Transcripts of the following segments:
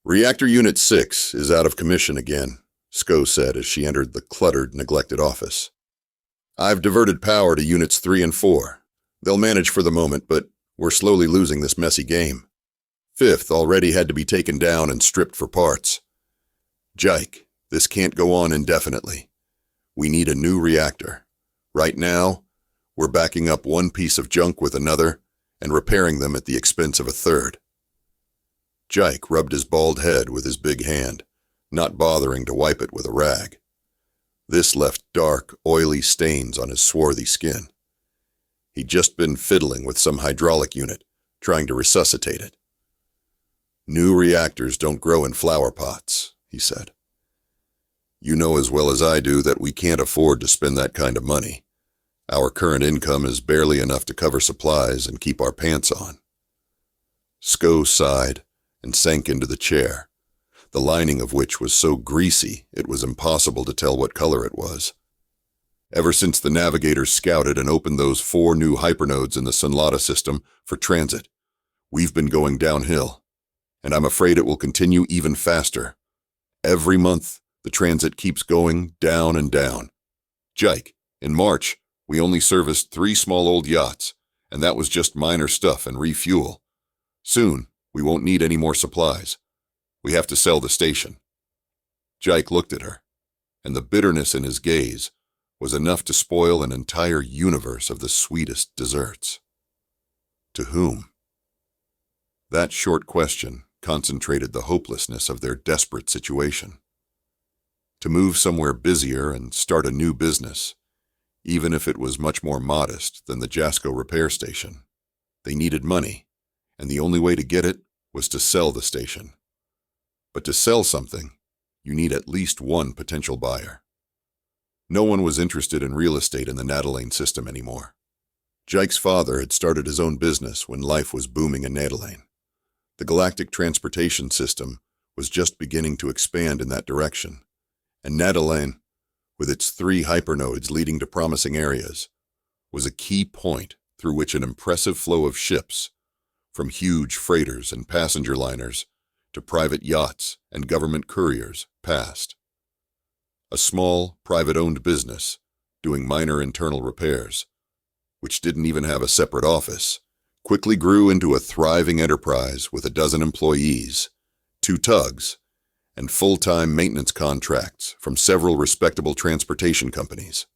Reactor Unit 6 is out of commission again, Sko said as she entered the cluttered, neglected office. I've diverted power to Units 3 and 4. They'll manage for the moment, but we're slowly losing this messy game. Fifth already had to be taken down and stripped for parts. Jike, this can't go on indefinitely. We need a new reactor. Right now, we're backing up one piece of junk with another and repairing them at the expense of a third. Jike rubbed his bald head with his big hand, not bothering to wipe it with a rag. This left dark, oily stains on his swarthy skin. He'd just been fiddling with some hydraulic unit, trying to resuscitate it. New reactors don't grow in flower pots, he said. You know as well as I do that we can't afford to spend that kind of money. Our current income is barely enough to cover supplies and keep our pants on. Sko sighed and sank into the chair, the lining of which was so greasy it was impossible to tell what color it was. Ever since the navigators scouted and opened those 4 new hypernodes in the Sunlata system for transit, we've been going downhill, and I'm afraid it will continue even faster. Every month, the transit keeps going down and down. Jike, in March, we only serviced 3 small old yachts, and that was just minor stuff and refuel. Soon, we won't need any more supplies. We have to sell the station. Jike looked at her, and the bitterness in his gaze was enough to spoil an entire universe of the sweetest desserts. To whom? That short question concentrated the hopelessness of their desperate situation. To move somewhere busier and start a new business, even if it was much more modest than the Jasco repair station. They needed money, and the only way to get it was to sell the station. But to sell something, you need at least one potential buyer. No one was interested in real estate in the Nadalane system anymore. Jike's father had started his own business when life was booming in Nadalane. The galactic transportation system was just beginning to expand in that direction, and Nadalane, with its 3 hypernodes leading to promising areas, was a key point through which an impressive flow of ships, from huge freighters and passenger liners to private yachts and government couriers, passed. A small, private-owned business, doing minor internal repairs, which didn't even have a separate office, quickly grew into a thriving enterprise with 12 employees, 2 tugs, and full-time maintenance contracts from several respectable transportation companies.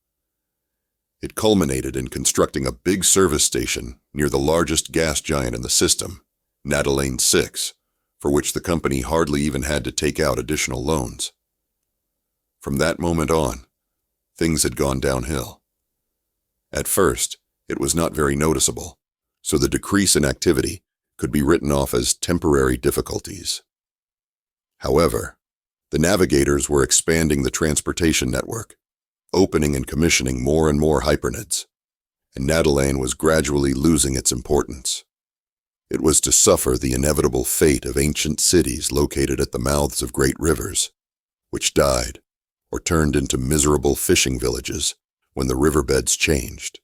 It culminated in constructing a big service station near the largest gas giant in the system, Nadalane 6, for which the company hardly even had to take out additional loans. From that moment on, things had gone downhill. At first, it was not very noticeable, so the decrease in activity could be written off as temporary difficulties. However, the navigators were expanding the transportation network, opening and commissioning more and more hypernodes, and Nadalane was gradually losing its importance. It was to suffer the inevitable fate of ancient cities located at the mouths of great rivers, which died or turned into miserable fishing villages when the riverbeds changed,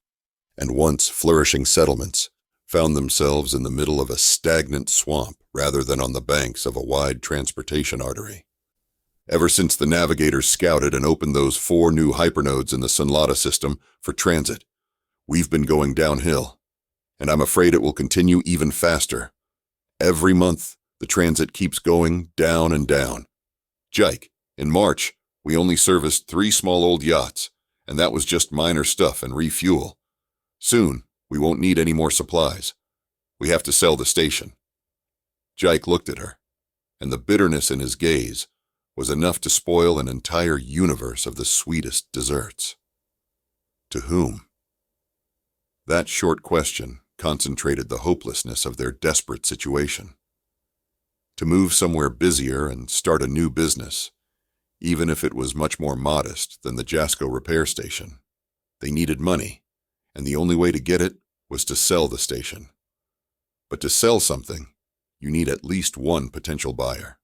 and once flourishing settlements found themselves in the middle of a stagnant swamp rather than on the banks of a wide transportation artery. Ever since the navigators scouted and opened those 4 new hypernodes in the Sunlata system for transit, we've been going downhill, and I'm afraid it will continue even faster. Every month, the transit keeps going down and down. Jike, in March, we only serviced 3 small old yachts, and that was just minor stuff and refuel. Soon, we won't need any more supplies. We have to sell the station. Jike looked at her, and the bitterness in his gaze was enough to spoil an entire universe of the sweetest desserts. To whom? That short question concentrated the hopelessness of their desperate situation. To move somewhere busier and start a new business, even if it was much more modest than the Jasco repair station, they needed money, and the only way to get it was to sell the station. But to sell something, you need at least one potential buyer.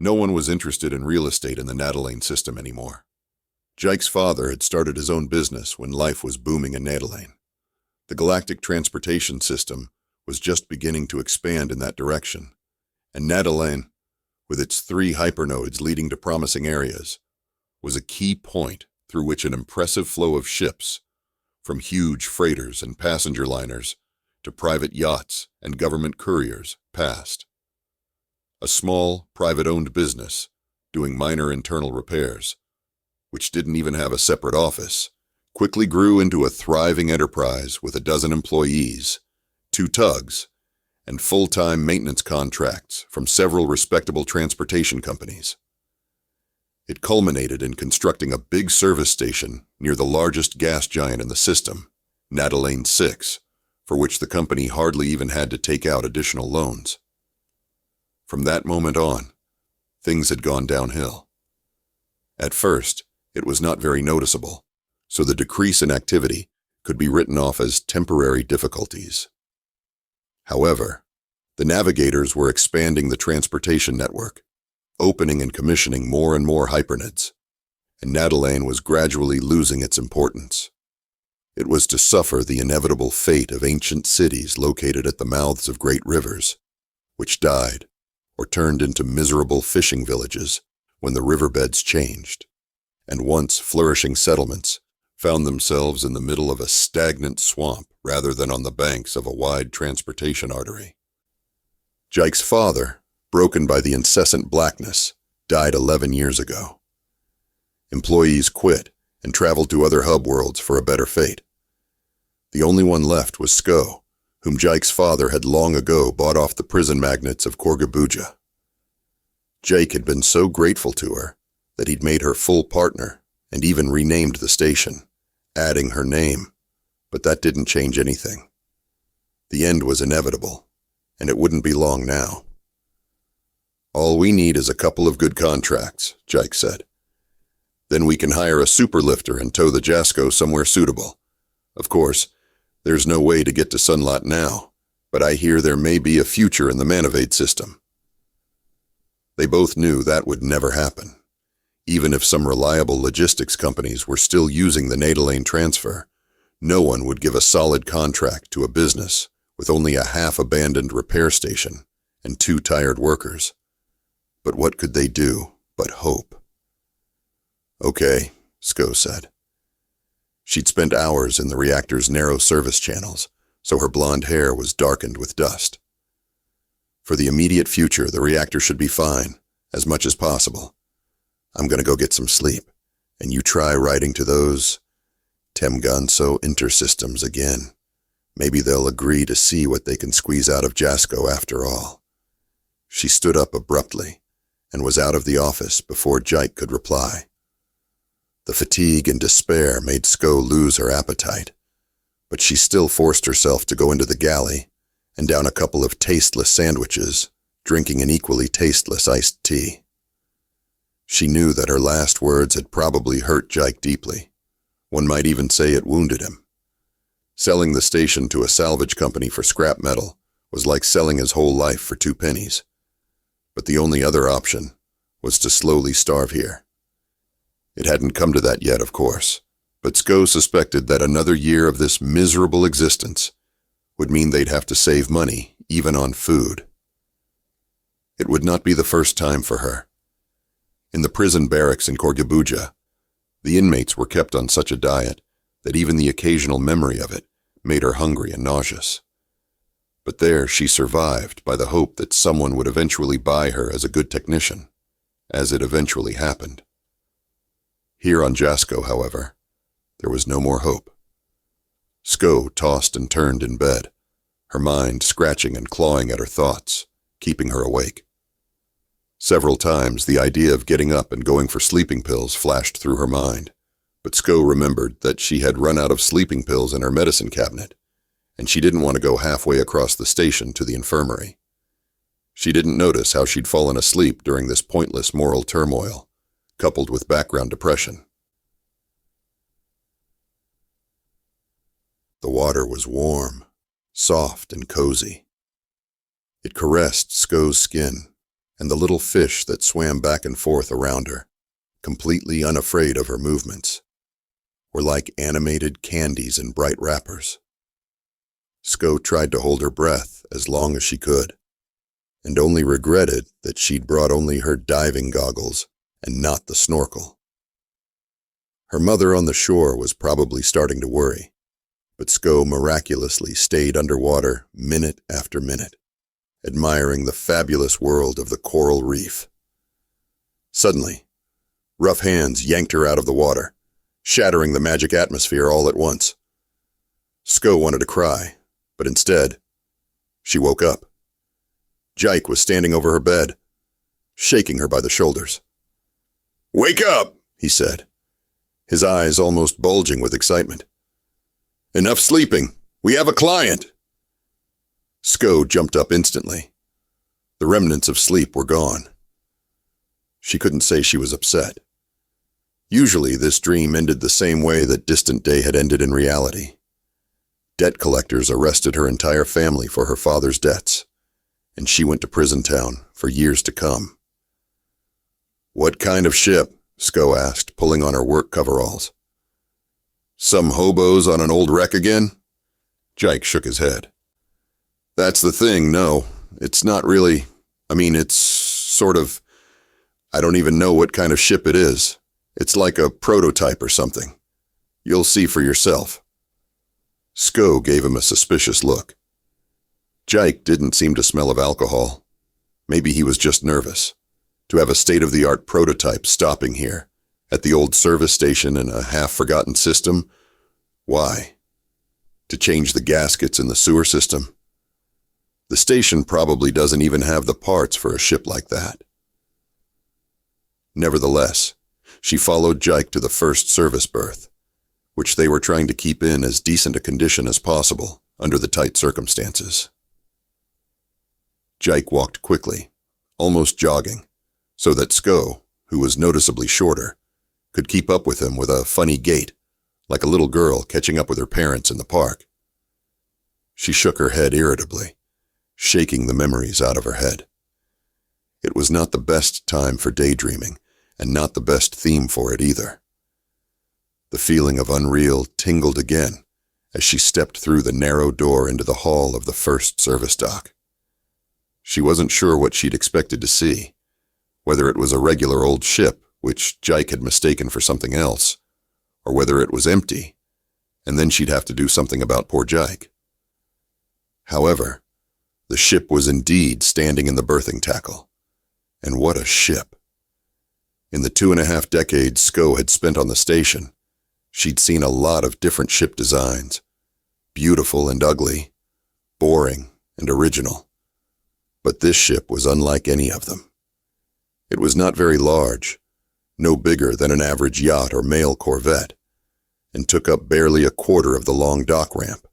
No one was interested in real estate in the Nadalane system anymore. Jike's father had started his own business when life was booming in Nadalane. The galactic transportation system was just beginning to expand in that direction, and Nadalane, with its 3 hypernodes leading to promising areas, was a key point through which an impressive flow of ships, from huge freighters and passenger liners to private yachts and government couriers, passed. A small, private-owned business, doing minor internal repairs, which didn't even have a separate office, quickly grew into a thriving enterprise with 12 employees, 2 tugs, and full-time maintenance contracts from several respectable transportation companies. It culminated in constructing a big service station near the largest gas giant in the system, Natalaine 6, for which the company hardly even had to take out additional loans. From that moment on, things had gone downhill. At first, it was not very noticeable, so the decrease in activity could be written off as temporary difficulties. However, the navigators were expanding the transportation network, opening and commissioning more and more hypernodes, and Natalaine was gradually losing its importance. It was to suffer the inevitable fate of ancient cities located at the mouths of great rivers, which died or turned into miserable fishing villages when the riverbeds changed, and once flourishing settlements found themselves in the middle of a stagnant swamp rather than on the banks of a wide transportation artery. Jike's father, broken by the incessant blackness, died 11 years ago. Employees quit and traveled to other hub worlds for a better fate. The only one left was Sko, whom Jike's father had long ago bought off the prison magnates of Korgabuja. Jake had been so grateful to her that he'd made her full partner and even renamed the station, adding her name, but that didn't change anything. The end was inevitable, and it wouldn't be long now. "All we need is a couple of good contracts," Jike said. "Then we can hire a superlifter and tow the Jasko somewhere suitable. Of course, there's no way to get to Sunlot now, but I hear there may be a future in the Manivade system." They both knew that would never happen. Even if some reliable logistics companies were still using the Natalaine transfer, no one would give a solid contract to a business with only a half-abandoned repair station and 2 tired workers. But what could they do but hope? "Okay," Sko said. She'd spent hours in the reactor's narrow service channels, so her blonde hair was darkened with dust. "For the immediate future, the reactor should be fine, as much as possible. I'm going to go get some sleep, and you try writing to those Temganso intersystems again. Maybe they'll agree to see what they can squeeze out of Jasko after all." She stood up abruptly and was out of the office before Jike could reply. The fatigue and despair made Sko lose her appetite, but she still forced herself to go into the galley and down a couple of tasteless sandwiches, drinking an equally tasteless iced tea. She knew that her last words had probably hurt Jike deeply. One might even say it wounded him. Selling the station to a salvage company for scrap metal was like selling his whole life for 2 pennies. But the only other option was to slowly starve here. It hadn't come to that yet, of course, but Sko suspected that another year of this miserable existence would mean they'd have to save money, even on food. It would not be the first time for her. In the prison barracks in Korgabuja, the inmates were kept on such a diet that even the occasional memory of it made her hungry and nauseous. But there she survived by the hope that someone would eventually buy her as a good technician, as it eventually happened. Here on Jasko, however, there was no more hope. Sko tossed and turned in bed, her mind scratching and clawing at her thoughts, keeping her awake. Several times the idea of getting up and going for sleeping pills flashed through her mind, but Sko remembered that she had run out of sleeping pills in her medicine cabinet, and she didn't want to go halfway across the station to the infirmary. She didn't notice how she'd fallen asleep during this pointless moral turmoil, coupled with background depression. The water was warm, soft and cozy. It caressed Sko's skin and the little fish that swam back and forth around her, completely unafraid of her movements, were like animated candies in bright wrappers. Sko tried to hold her breath as long as she could, and only regretted that she'd brought only her diving goggles and not the snorkel. Her mother on the shore was probably starting to worry, but Sko miraculously stayed underwater minute after minute, admiring the fabulous world of the coral reef. Suddenly, rough hands yanked her out of the water, shattering the magic atmosphere all at once. Sko wanted to cry, but instead, she woke up. Jike was standing over her bed, shaking her by the shoulders. "Wake up," he said, his eyes almost bulging with excitement. "Enough sleeping. We have a client." Sko jumped up instantly. The remnants of sleep were gone. She couldn't say she was upset. Usually this dream ended the same way that Distant Day had ended in reality. Debt collectors arrested her entire family for her father's debts, and she went to prison town for years to come. "What kind of ship?" Sko asked, pulling on her work coveralls. "Some hobos on an old wreck again?" Jike shook his head. "That's the thing, no. It's not really. It's sort of. I don't even know what kind of ship it is. It's like a prototype or something. You'll see for yourself." Sko gave him a suspicious look. Jike didn't seem to smell of alcohol. Maybe he was just nervous. To have a state-of-the-art prototype stopping here, at the old service station in a half-forgotten system? Why? To change the gaskets in the sewer system? The station probably doesn't even have the parts for a ship like that. Nevertheless, she followed Jike to the first service berth, which they were trying to keep in as decent a condition as possible under the tight circumstances. Jike walked quickly, almost jogging, so that Sko, who was noticeably shorter, could keep up with him with a funny gait, like a little girl catching up with her parents in the park. She shook her head irritably, shaking the memories out of her head. It was not the best time for daydreaming, and not the best theme for it either. The feeling of unreal tingled again as she stepped through the narrow door into the hall of the first service dock. She wasn't sure what she'd expected to see, whether it was a regular old ship, which Jike had mistaken for something else, or whether it was empty, and then she'd have to do something about poor Jike. However, the ship was indeed standing in the berthing tackle. And what a ship! In the 2.5 decades Sko had spent on the station, she'd seen a lot of different ship designs, beautiful and ugly, boring and original. But this ship was unlike any of them. It was not very large, no bigger than an average yacht or mail corvette, and took up barely a quarter of the long dock ramp.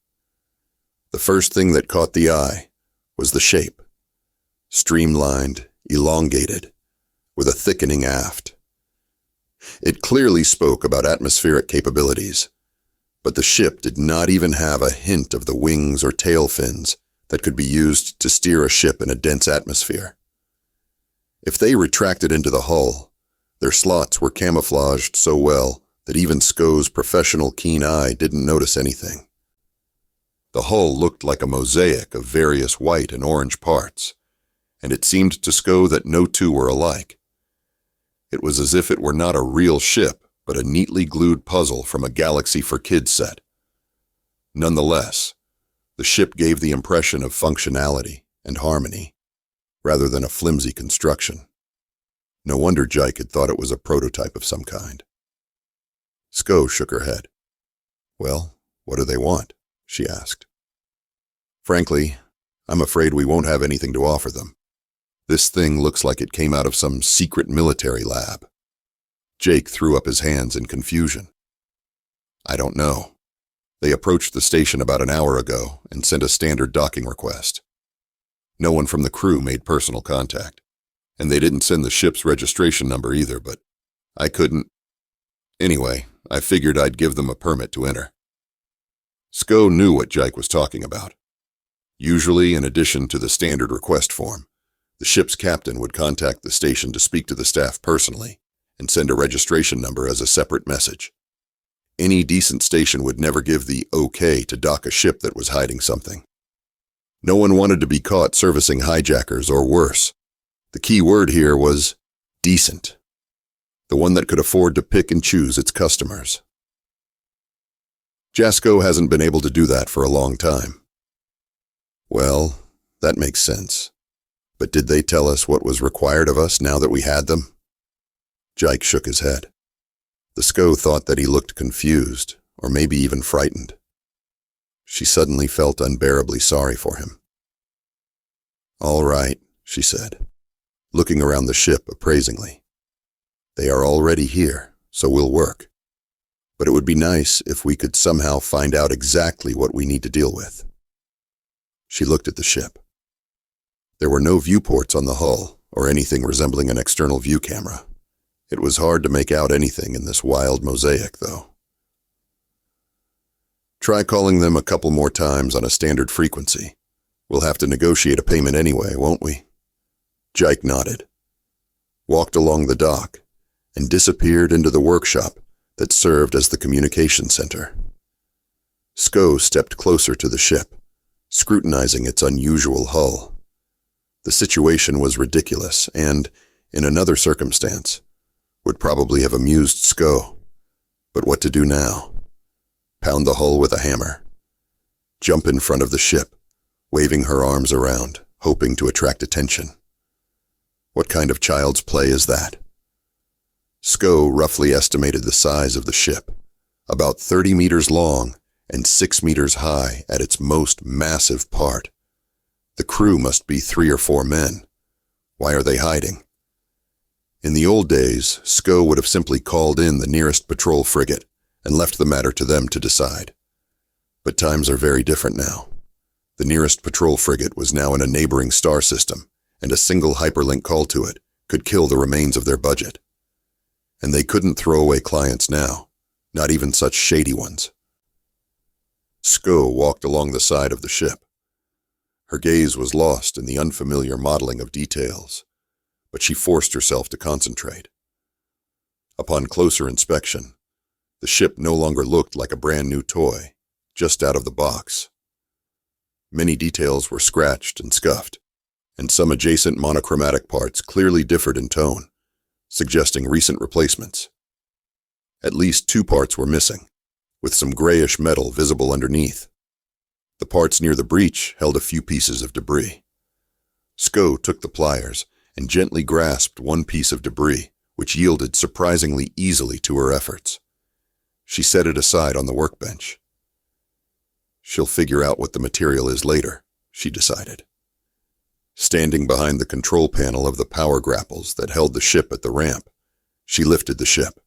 The first thing that caught the eye was the shape, streamlined, elongated, with a thickening aft. It clearly spoke about atmospheric capabilities, but the ship did not even have a hint of the wings or tail fins that could be used to steer a ship in a dense atmosphere. If they retracted into the hull, their slots were camouflaged so well that even Sko's professional keen eye didn't notice anything. The hull looked like a mosaic of various white and orange parts, and it seemed to Sko that no two were alike. It was as if it were not a real ship, but a neatly glued puzzle from a Galaxy for Kids set. Nonetheless, the ship gave the impression of functionality and harmony, rather than a flimsy construction. No wonder Jike had thought it was a prototype of some kind. Sko shook her head. "Well, what do they want?" she asked. "Frankly, I'm afraid we won't have anything to offer them. This thing looks like it came out of some secret military lab." Jake threw up his hands in confusion. "I don't know. They approached the station about an hour ago and sent a standard docking request. No one from the crew made personal contact, and they didn't send the ship's registration number either, but I couldn't. Anyway, I figured I'd give them a permit to enter." Sko knew what Jike was talking about. Usually, in addition to the standard request form, the ship's captain would contact the station to speak to the staff personally and send a registration number as a separate message. Any decent station would never give the okay to dock a ship that was hiding something. No one wanted to be caught servicing hijackers or worse. The key word here was decent. The one that could afford to pick and choose its customers. Jasco hasn't been able to do that for a long time. Well, that makes sense. But did they tell us what was required of us now that we had them? Jike shook his head. The SCO thought that he looked confused, or maybe even frightened. She suddenly felt unbearably sorry for him. All right, she said, looking around the ship appraisingly. They are already here, so we'll work. But it would be nice if we could somehow find out exactly what we need to deal with. She looked at the ship. There were no viewports on the hull, or anything resembling an external view camera. It was hard to make out anything in this wild mosaic, though. Try calling them a couple more times on a standard frequency. We'll have to negotiate a payment anyway, won't we? Jike nodded, walked along the dock, and disappeared into the workshop that served as the communication center. SCO stepped closer to the ship, scrutinizing its unusual hull. The situation was ridiculous and, in another circumstance, would probably have amused SCO. But what to do now? Pound the hull with a hammer. Jump in front of the ship, waving her arms around, hoping to attract attention. What kind of child's play is that? SCO roughly estimated the size of the ship, about 30 meters long and 6 meters high at its most massive part. The crew must be 3 or 4 men. Why are they hiding? In the old days, SCO would have simply called in the nearest patrol frigate and left the matter to them to decide. But times are very different now. The nearest patrol frigate was now in a neighboring star system, and a single hyperlink call to it could kill the remains of their budget. And they couldn't throw away clients now, not even such shady ones. SCO walked along the side of the ship. Her gaze was lost in the unfamiliar modeling of details, but she forced herself to concentrate. Upon closer inspection, the ship no longer looked like a brand new toy, just out of the box. Many details were scratched and scuffed, and some adjacent monochromatic parts clearly differed in tone, suggesting recent replacements. At least 2 parts were missing, with some grayish metal visible underneath. The parts near the breech held a few pieces of debris. SCO took the pliers and gently grasped one piece of debris, which yielded surprisingly easily to her efforts. She set it aside on the workbench. She'll figure out what the material is later, she decided. Standing behind the control panel of the power grapples that held the ship at the ramp, she lifted the ship.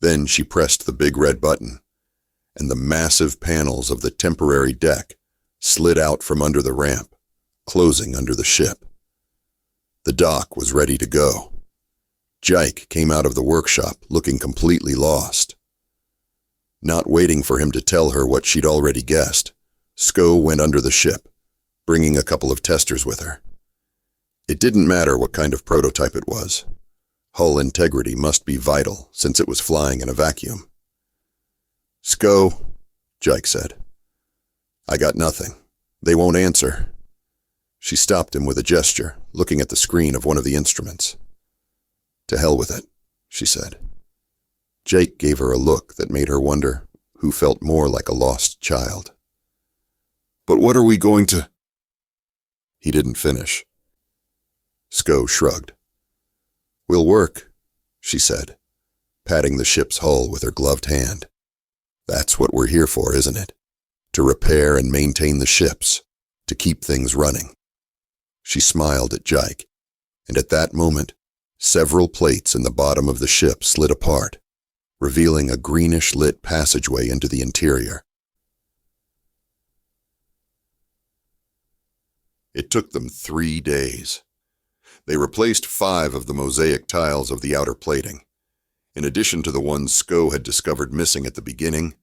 Then she pressed the big red button, and the massive panels of the temporary deck slid out from under the ramp, closing under the ship. The dock was ready to go. Jike came out of the workshop looking completely lost. Not waiting for him to tell her what she'd already guessed, SCO went under the ship, bringing a couple of testers with her. It didn't matter what kind of prototype it was. Hull integrity must be vital since it was flying in a vacuum. SCO, Jike said. I got nothing. They won't answer. She stopped him with a gesture, looking at the screen of one of the instruments. To hell with it, she said. Jake gave her a look that made her wonder who felt more like a lost child. But what are we going to... He didn't finish. SCO shrugged. We'll work, she said, patting the ship's hull with her gloved hand. That's what we're here for, isn't it? To repair and maintain the ships, to keep things running. She smiled at Jike, and at that moment, several plates in the bottom of the ship slid apart, revealing a greenish-lit passageway into the interior. It took them 3 days. They replaced 5 of the mosaic tiles of the outer plating. In addition to the ones SCO had discovered missing at the beginning,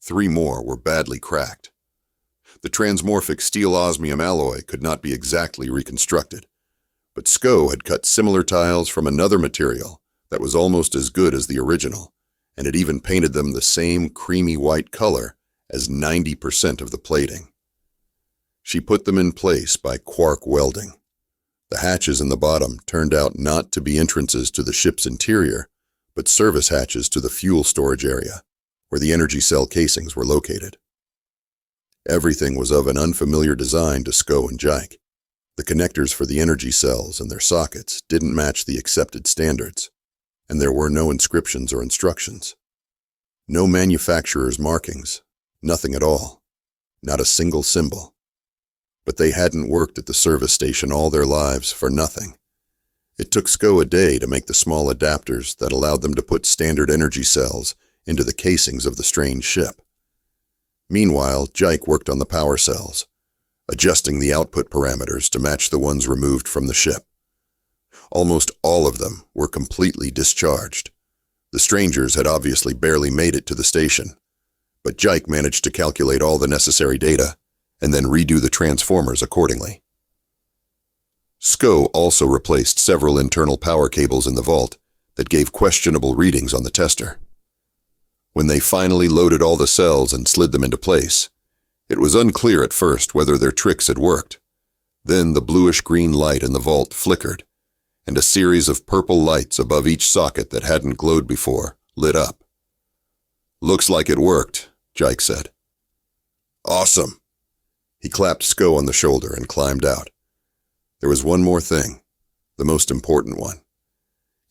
3 more were badly cracked. The transmorphic steel osmium alloy could not be exactly reconstructed, but SCO had cut similar tiles from another material that was almost as good as the original, and had even painted them the same creamy white color as 90% of the plating. She put them in place by quark welding. The hatches in the bottom turned out not to be entrances to the ship's interior, but service hatches to the fuel storage area, where the energy cell casings were located. Everything was of an unfamiliar design to Sko and Jike. The connectors for the energy cells and their sockets didn't match the accepted standards, and there were no inscriptions or instructions. No manufacturer's markings, nothing at all, not a single symbol. But they hadn't worked at the service station all their lives for nothing. It took Sko a day to make the small adapters that allowed them to put standard energy cells into the casings of the strange ship. Meanwhile, Jike worked on the power cells, adjusting the output parameters to match the ones removed from the ship. Almost all of them were completely discharged. The strangers had obviously barely made it to the station, but Jike managed to calculate all the necessary data and then redo the transformers accordingly. Sko also replaced several internal power cables in the vault that gave questionable readings on the tester. When they finally loaded all the cells and slid them into place, it was unclear at first whether their tricks had worked. Then the bluish-green light in the vault flickered, and a series of purple lights above each socket that hadn't glowed before lit up. "Looks like it worked," Jike said. "Awesome." He clapped Sko on the shoulder and climbed out. There was one more thing, the most important one.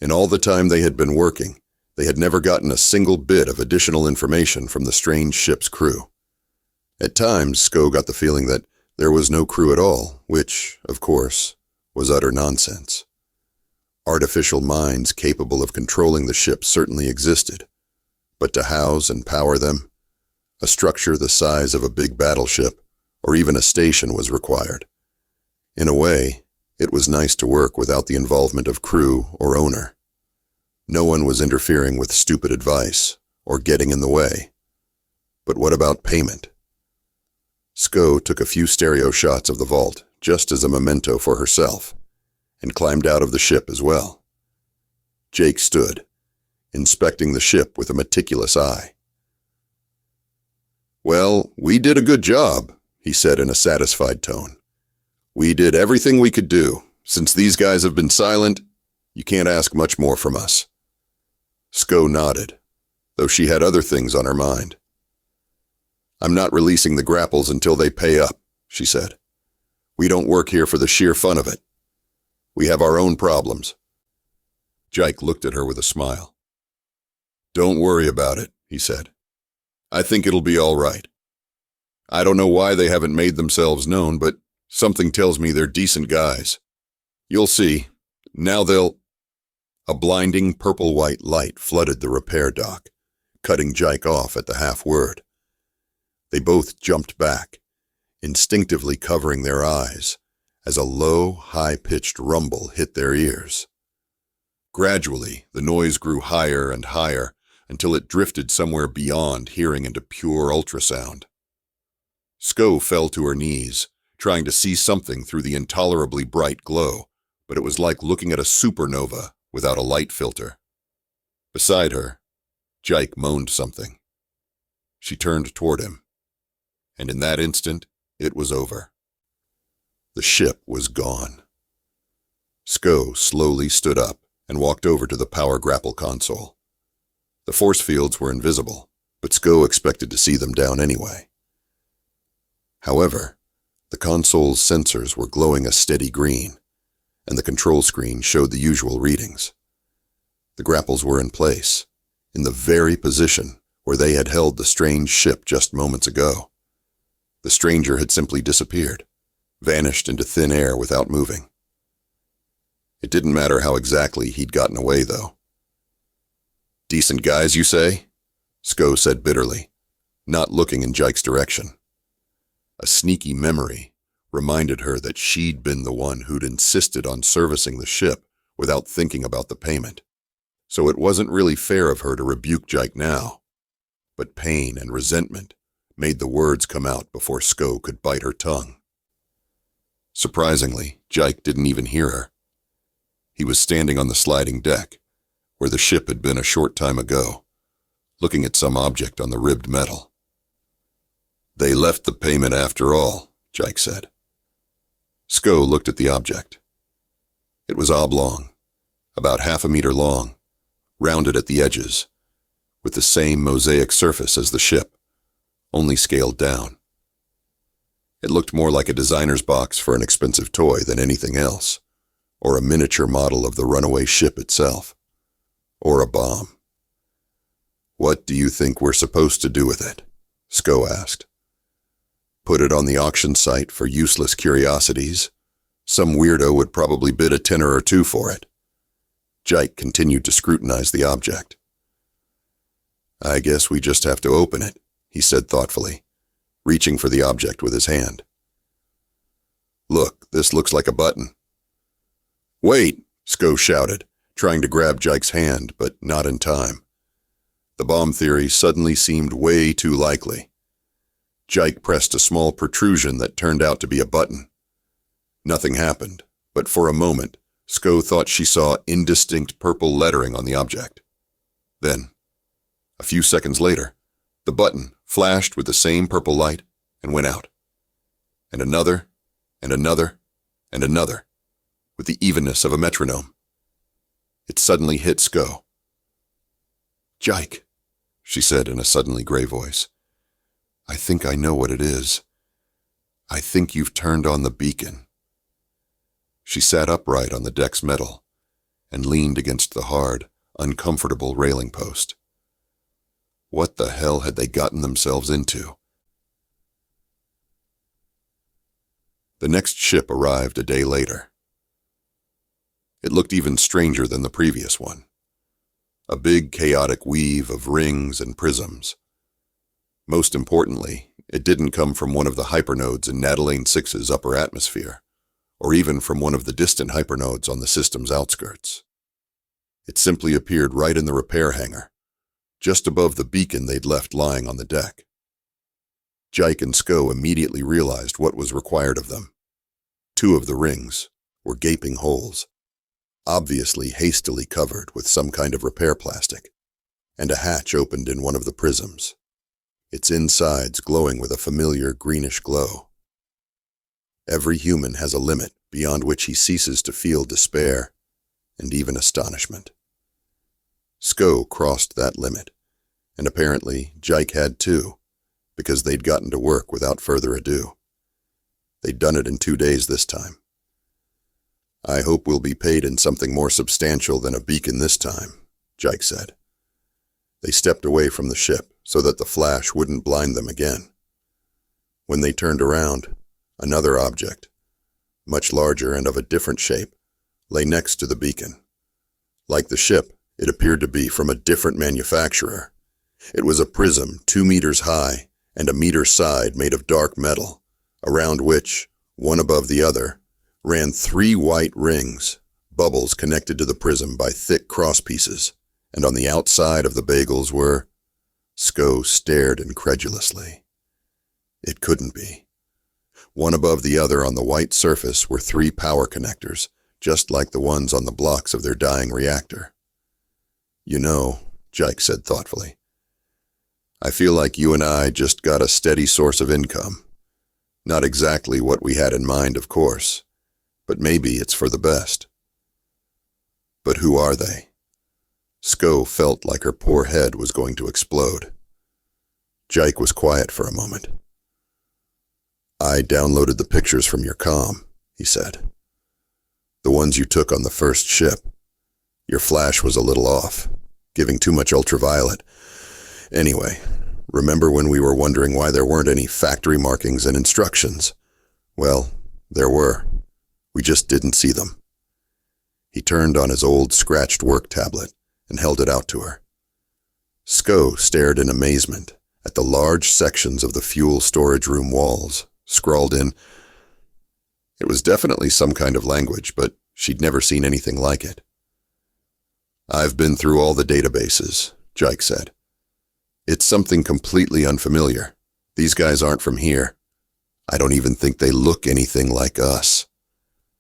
In all the time they had been working, they had never gotten a single bit of additional information from the strange ship's crew. At times, Sko got the feeling that there was no crew at all, which, of course, was utter nonsense. Artificial minds capable of controlling the ship certainly existed, but to house and power them, a structure the size of a big battleship or even a station was required. In a way, it was nice to work without the involvement of crew or owner. No one was interfering with stupid advice or getting in the way. But what about payment? Sko took a few stereo shots of the vault just as a memento for herself, and climbed out of the ship as well. Jake stood, inspecting the ship with a meticulous eye. "Well, we did a good job," he said in a satisfied tone. "We did everything we could do. Since these guys have been silent, you can't ask much more from us." Sko nodded, though she had other things on her mind. "I'm not releasing the grapples until they pay up," she said. "We don't work here for the sheer fun of it. We have our own problems." Jike looked at her with a smile. "Don't worry about it," he said. "I think it'll be all right. I don't know why they haven't made themselves known, but something tells me they're decent guys. You'll see. Now they'll—" A blinding purple-white light flooded the repair dock, cutting Jike off at the half-word. They both jumped back, instinctively covering their eyes, as a low, high-pitched rumble hit their ears. Gradually, the noise grew higher and higher until it drifted somewhere beyond hearing into pure ultrasound. Sko fell to her knees, trying to see something through the intolerably bright glow, but it was like looking at a supernova without a light filter. Beside her, Jike moaned something. She turned toward him, and in that instant, it was over. The ship was gone. Sko slowly stood up and walked over to the power grapple console. The force fields were invisible, but Sko expected to see them down anyway. However, the console's sensors were glowing a steady green, and the control screen showed the usual readings. The grapples were in place, in the very position where they had held the strange ship just moments ago. The stranger had simply disappeared, vanished into thin air without moving. It didn't matter how exactly he'd gotten away, though. "Decent guys, you say?" Sko said bitterly, not looking in Jike's direction. A sneaky memory reminded her that she'd been the one who'd insisted on servicing the ship without thinking about the payment. So it wasn't really fair of her to rebuke Jike now. But pain and resentment made the words come out before Sko could bite her tongue. Surprisingly, Jike didn't even hear her. He was standing on the sliding deck, where the ship had been a short time ago, looking at some object on the ribbed metal. "They left the payment after all," Jike said. Sko looked at the object. It was oblong, about half a meter long, rounded at the edges, with the same mosaic surface as the ship, only scaled down. It looked more like a designer's box for an expensive toy than anything else, or a miniature model of the runaway ship itself, or a bomb. What do you think we're supposed to do with it? Sko asked. Put it on the auction site for useless curiosities. Some weirdo would probably bid a tenner or two for it. Jike continued to scrutinize the object. I guess we just have to open it, he said thoughtfully, reaching for the object with his hand. Look, this looks like a button. Wait, Sko shouted, trying to grab Jike's hand, but not in time. The bomb theory suddenly seemed way too likely. Jike pressed a small protrusion that turned out to be a button. Nothing happened, but for a moment, Sko thought she saw indistinct purple lettering on the object. Then, a few seconds later, the button flashed with the same purple light and went out. And another, and another, and another, with the evenness of a metronome. It suddenly hit Sko. Jike, she said in a suddenly gray voice. I think I know what it is. I think you've turned on the beacon. She sat upright on the deck's metal and leaned against the hard, uncomfortable railing post. What the hell had they gotten themselves into? The next ship arrived a day later. It looked even stranger than the previous one. A big, chaotic weave of rings and prisms. Most importantly, it didn't come from one of the hypernodes in Natalane 6's upper atmosphere, or even from one of the distant hypernodes on the system's outskirts. It simply appeared right in the repair hangar, just above the beacon they'd left lying on the deck. Jike and Sko immediately realized what was required of them. 2 of the rings were gaping holes, obviously hastily covered with some kind of repair plastic, and a hatch opened in one of the prisms, its insides glowing with a familiar greenish glow. Every human has a limit beyond which he ceases to feel despair and even astonishment. Sko crossed that limit, and apparently Jike had too, because they'd gotten to work without further ado. They'd done it in 2 days this time. I hope we'll be paid in something more substantial than a beacon this time, Jike said. They stepped away from the ship so that the flash wouldn't blind them again. When they turned around, another object, much larger and of a different shape, lay next to the beacon. Like the ship, it appeared to be from a different manufacturer. It was a prism 2 meters high and a meter side made of dark metal, around which, one above the other, ran 3 white rings, bubbles connected to the prism by thick crosspieces, and on the outside of the bagels were... Sko stared incredulously. It couldn't be. One above the other on the white surface were 3 power connectors, just like the ones on the blocks of their dying reactor. You know, Jike said thoughtfully, I feel like you and I just got a steady source of income. Not exactly what we had in mind, of course, but maybe it's for the best. But who are they? Sko felt like her poor head was going to explode. Jike was quiet for a moment. I downloaded the pictures from your comm, he said. The ones you took on the first ship. Your flash was a little off, giving too much ultraviolet. Anyway, remember when we were wondering why there weren't any factory markings and instructions? Well, there were. We just didn't see them. He turned on his old scratched work tablet and held it out to her. Sko stared in amazement at the large sections of the fuel storage room walls, scrawled in. It was definitely some kind of language, but she'd never seen anything like it. I've been through all the databases, Jike said. It's something completely unfamiliar. These guys aren't from here. I don't even think they look anything like us.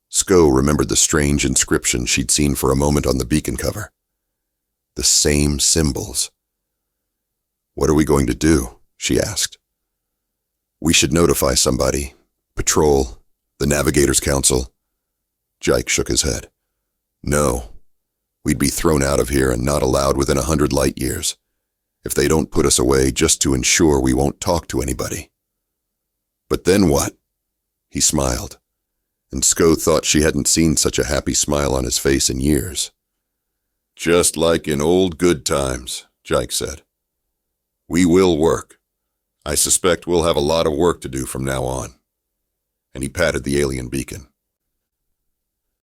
Sko remembered the strange inscription she'd seen for a moment on the beacon cover. The same symbols. What are we going to do? She asked. We should notify somebody, Patrol, the Navigators Council. Jike shook his head. No. We'd be thrown out of here and not allowed within 100 light years, if they don't put us away just to ensure we won't talk to anybody. But then what? He smiled, and Sko thought she hadn't seen such a happy smile on his face in years. Just like in old good times, Jike said. We will work. I suspect we'll have a lot of work to do from now on. And he patted the alien beacon.